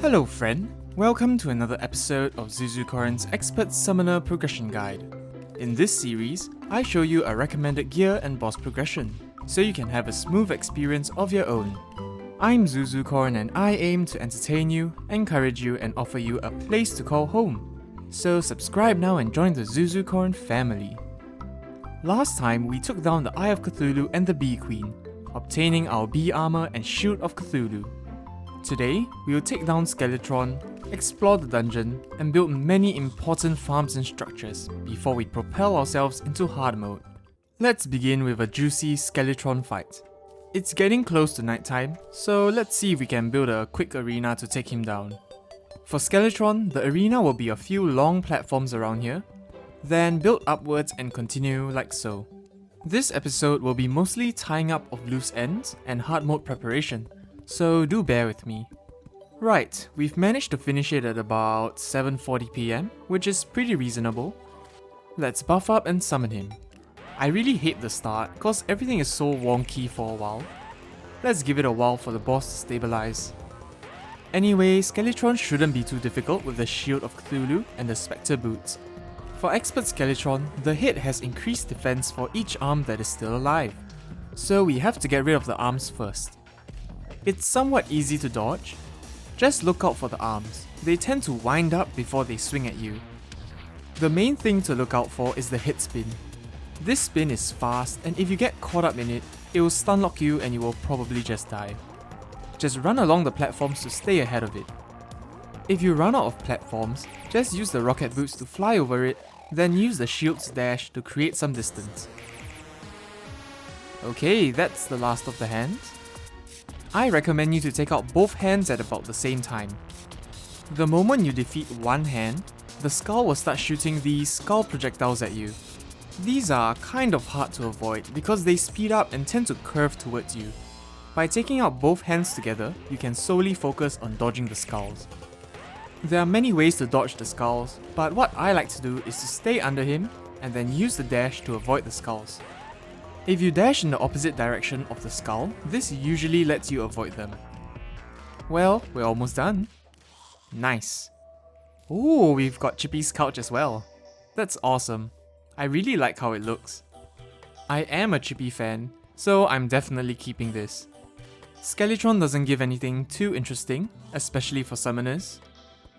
Hello friend, welcome to another episode of Zuzucorn's Expert Summoner Progression Guide. In this series, I show you a recommended gear and boss progression, so you can have a smooth experience of your own. I'm Zuzucorn and I aim to entertain you, encourage you and offer you a place to call home. So subscribe now and join the Zuzucorn family. Last time we took down the Eye of Cthulhu and the Bee Queen, obtaining our bee armor and shield of Cthulhu. Today, we will take down Skeletron, explore the dungeon, and build many important farms and structures before we propel ourselves into hard mode. Let's begin with a juicy Skeletron fight. It's getting close to nighttime, so let's see if we can build a quick arena to take him down. For Skeletron, the arena will be a few long platforms around here, then build upwards and continue like so. This episode will be mostly tying up of loose ends and hard mode preparation, so do bear with me. Right, we've managed to finish it at about 7:40 PM, which is pretty reasonable. Let's buff up and summon him. I really hate the start, cause everything is so wonky for a while. Let's give it a while for the boss to stabilize. Anyway, Skeletron shouldn't be too difficult with the Shield of Cthulhu and the Spectre Boots. For Expert Skeletron, the head has increased defense for each arm that is still alive, so we have to get rid of the arms first. It's somewhat easy to dodge. Just look out for the arms. They tend to wind up before they swing at you. The main thing to look out for is the head spin. This spin is fast, and if you get caught up in it, it will stun lock you and you will probably just die. Just run along the platforms to stay ahead of it. If you run out of platforms, just use the rocket boots to fly over it, then use the shield's dash to create some distance. Okay, that's the last of the hands. I recommend you to take out both hands at about the same time. The moment you defeat one hand, the skull will start shooting these skull projectiles at you. These are kind of hard to avoid because they speed up and tend to curve towards you. By taking out both hands together, you can solely focus on dodging the skulls. There are many ways to dodge the skulls, but what I like to do is to stay under him and then use the dash to avoid the skulls. If you dash in the opposite direction of the skull, this usually lets you avoid them. Well, we're almost done. Nice. Ooh, we've got Chippy's couch as well. That's awesome. I really like how it looks. I am a Chippy fan, so I'm definitely keeping this. Skeletron doesn't give anything too interesting, especially for summoners.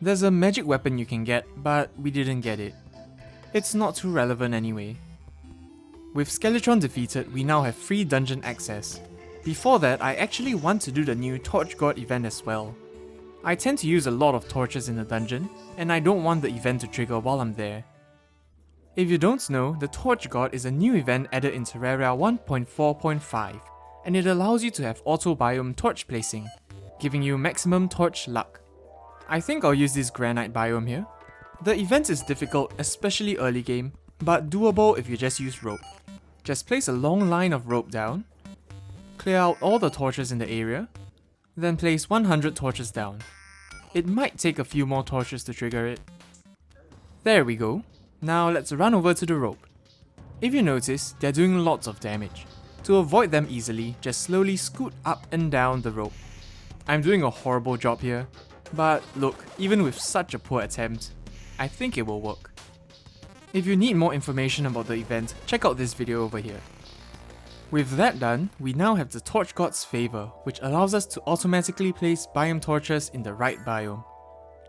There's a magic weapon you can get, but we didn't get it. It's not too relevant anyway. With Skeletron defeated, we now have free dungeon access. Before that, I actually want to do the new Torch God event as well. I tend to use a lot of torches in the dungeon, and I don't want the event to trigger while I'm there. If you don't know, the Torch God is a new event added in Terraria 1.4.5, and it allows you to have auto biome torch placing, giving you maximum torch luck. I think I'll use this granite biome here. The event is difficult, especially early game, but doable if you just use rope. Just place a long line of rope down, clear out all the torches in the area, then place 100 torches down. It might take a few more torches to trigger it. There we go. Now let's run over to the rope. If you notice, they're doing lots of damage. To avoid them easily, just slowly scoot up and down the rope. I'm doing a horrible job here, but look, even with such a poor attempt, I think it will work. If you need more information about the event, check out this video over here. With that done, we now have the Torch God's Favor, which allows us to automatically place biome torches in the right biome.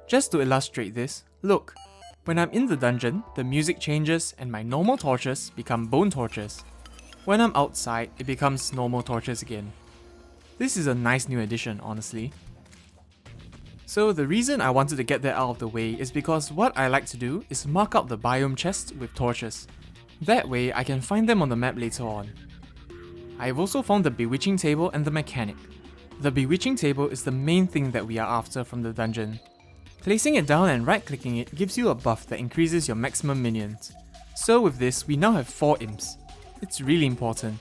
Just to illustrate this, look, when I'm in the dungeon, the music changes and my normal torches become bone torches. When I'm outside, it becomes normal torches again. This is a nice new addition, honestly. So the reason I wanted to get that out of the way is because what I like to do is mark out the biome chests with torches. That way I can find them on the map later on. I've also found the Bewitching Table and the mechanic. The Bewitching Table is the main thing that we are after from the dungeon. Placing it down and right clicking it gives you a buff that increases your maximum minions. So with this, we now have 4 imps. It's really important.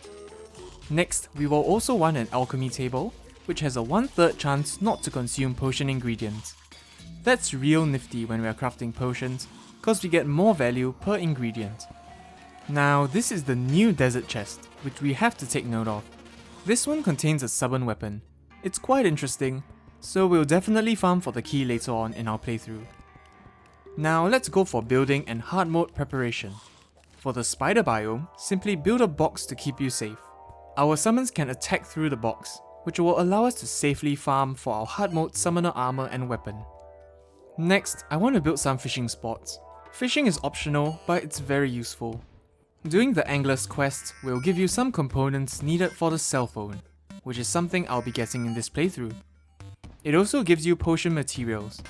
Next, we will also want an alchemy table, which has a 1/3 chance not to consume potion ingredients. That's real nifty when we are crafting potions, cause we get more value per ingredient. Now this is the new desert chest, which we have to take note of. This one contains a summon weapon. It's quite interesting, so we'll definitely farm for the key later on in our playthrough. Now let's go for building and hard mode preparation. For the spider biome, simply build a box to keep you safe. Our summons can attack through the box, which will allow us to safely farm for our hard mode summoner armor and weapon. Next, I want to build some fishing spots. Fishing is optional, but it's very useful. Doing the angler's quest will give you some components needed for the cell phone, which is something I'll be getting in this playthrough. It also gives you potion materials.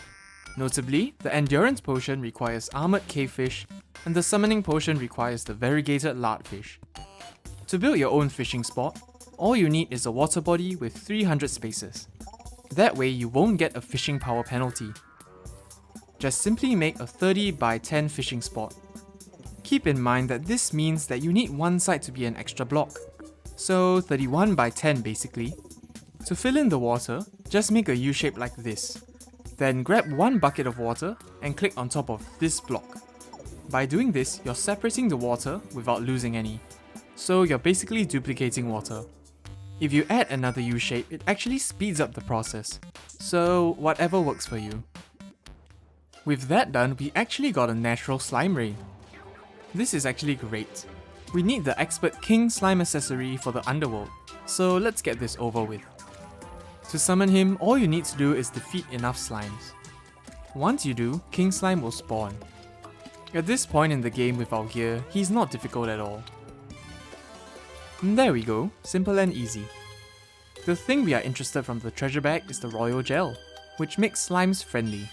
Notably, the endurance potion requires armored cavefish, and the summoning potion requires the variegated lardfish. To build your own fishing spot, all you need is a water body with 300 spaces. That way you won't get a fishing power penalty. Just simply make a 30 by 10 fishing spot. Keep in mind that this means that you need one side to be an extra block, so 31 by 10 basically. To fill in the water, just make a U shape like this. Then grab one bucket of water and click on top of this block. By doing this, you're separating the water without losing any. So you're basically duplicating water. If you add another U shape, it actually speeds up the process. So whatever works for you. With that done, we actually got a natural slime rain. This is actually great. We need the Expert King Slime accessory for the underworld, so let's get this over with. To summon him, all you need to do is defeat enough slimes. Once you do, King Slime will spawn. At this point in the game with our gear, he's not difficult at all. And there we go, simple and easy. The thing we are interested from the treasure bag is the royal gel, which makes slimes friendly.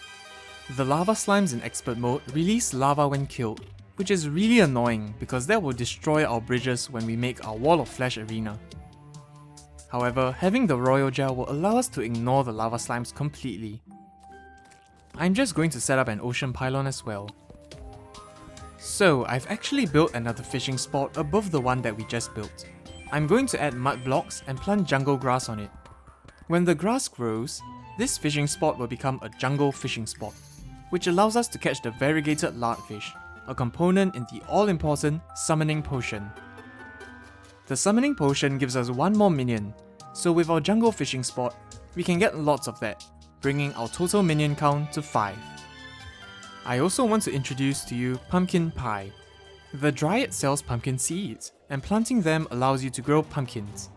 The lava slimes in expert mode release lava when killed, which is really annoying because that will destroy our bridges when we make our wall of flesh arena. However, having the royal gel will allow us to ignore the lava slimes completely. I'm just going to set up an ocean pylon as well. So, I've actually built another fishing spot above the one that we just built. I'm going to add mud blocks and plant jungle grass on it. When the grass grows, this fishing spot will become a jungle fishing spot, which allows us to catch the variegated lardfish, a component in the all-important summoning potion. The summoning potion gives us one more minion, so with our jungle fishing spot, we can get lots of that, bringing our total minion count to 5. I also want to introduce to you pumpkin pie. The dryad sells pumpkin seeds, and planting them allows you to grow pumpkins.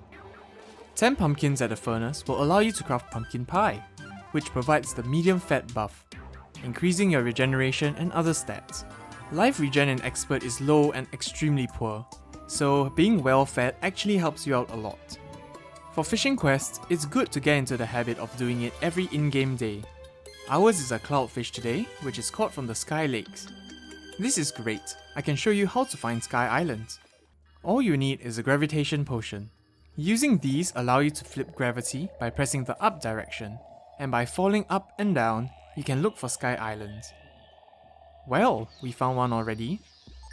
10 pumpkins at the furnace will allow you to craft pumpkin pie, which provides the medium fat buff, increasing your regeneration and other stats. Life regen in expert is low and extremely poor, so being well fed actually helps you out a lot. For fishing quests, it's good to get into the habit of doing it every in-game day. Ours is a cloudfish today, which is caught from the Sky Lakes. This is great, I can show you how to find Sky Islands. All you need is a gravitation potion. Using these allow you to flip gravity by pressing the up direction, and by falling up and down, you can look for Sky Islands. Well, we found one already.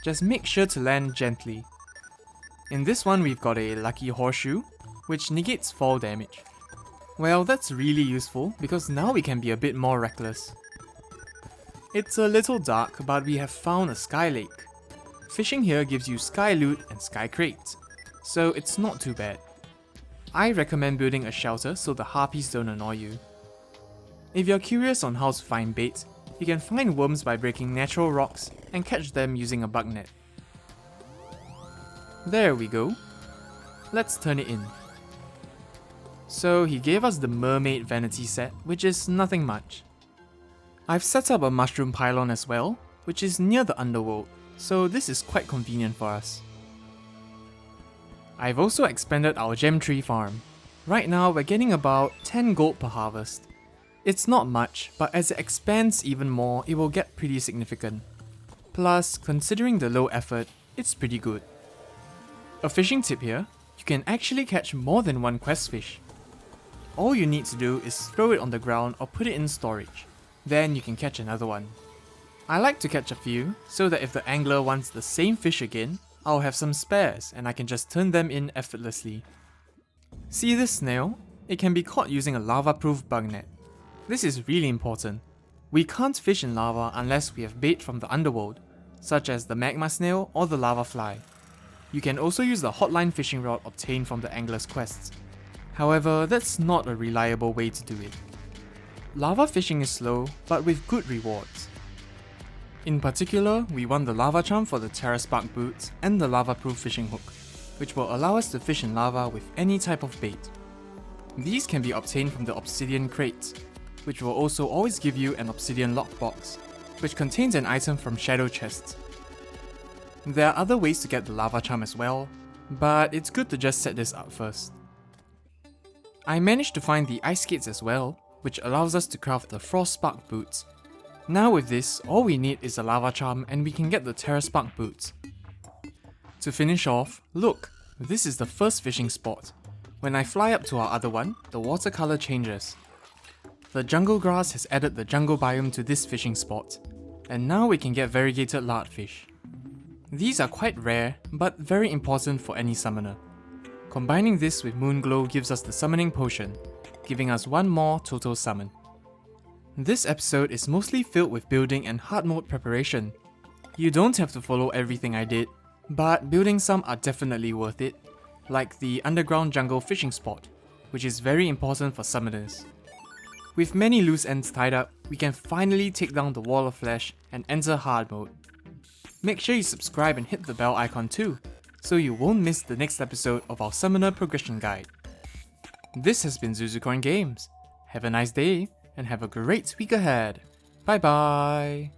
Just make sure to land gently. In this one we've got a lucky horseshoe, which negates fall damage. Well, that's really useful because now we can be a bit more reckless. It's a little dark, but we have found a sky lake. Fishing here gives you sky loot and sky crates, so it's not too bad. I recommend building a shelter so the harpies don't annoy you. If you're curious on how to find bait, you can find worms by breaking natural rocks and catch them using a bug net. There we go. Let's turn it in. So he gave us the mermaid vanity set, which is nothing much. I've set up a mushroom pylon as well, which is near the underworld, so this is quite convenient for us. I've also expanded our gem tree farm. Right now we're getting about 10 gold per harvest. It's not much, but as it expands even more, it will get pretty significant. Plus, considering the low effort, it's pretty good. A fishing tip here, you can actually catch more than one quest fish. All you need to do is throw it on the ground or put it in storage. Then you can catch another one. I like to catch a few, so that if the angler wants the same fish again, I'll have some spares and I can just turn them in effortlessly. See this snail? It can be caught using a lava-proof bug net. This is really important. We can't fish in lava unless we have bait from the underworld, such as the magma snail or the lava fly. You can also use the hotline fishing rod obtained from the angler's quests. However, that's not a reliable way to do it. lava fishing is slow, but with good rewards. In particular, we want the lava charm for the Terra Spark boots and the lava proof fishing hook, which will allow us to fish in lava with any type of bait. These can be obtained from the obsidian crates, which will also always give you an obsidian lockbox, which contains an item from shadow chests. There are other ways to get the lava charm as well, but it's good to just set this up first. I managed to find the ice skates as well, which allows us to craft the frost spark boots. Now with this, all we need is a lava charm and we can get the Terra Spark boots. To finish off, look, this is the first fishing spot. When I fly up to our other one, the water color changes. The jungle grass has added the jungle biome to this fishing spot, and now we can get variegated lardfish. These are quite rare, but very important for any summoner. Combining this with Moonglow gives us the summoning potion, giving us one more total summon. This episode is mostly filled with building and hard mode preparation. You don't have to follow everything I did, but building some are definitely worth it, like the underground jungle fishing spot, which is very important for summoners. With many loose ends tied up, we can finally take down the wall of flesh and enter hard mode. Make sure you subscribe and hit the bell icon too, so you won't miss the next episode of our Summoner Progression Guide. This has been Zuzucorn Games. Have a nice day, and have a great week ahead. Bye bye!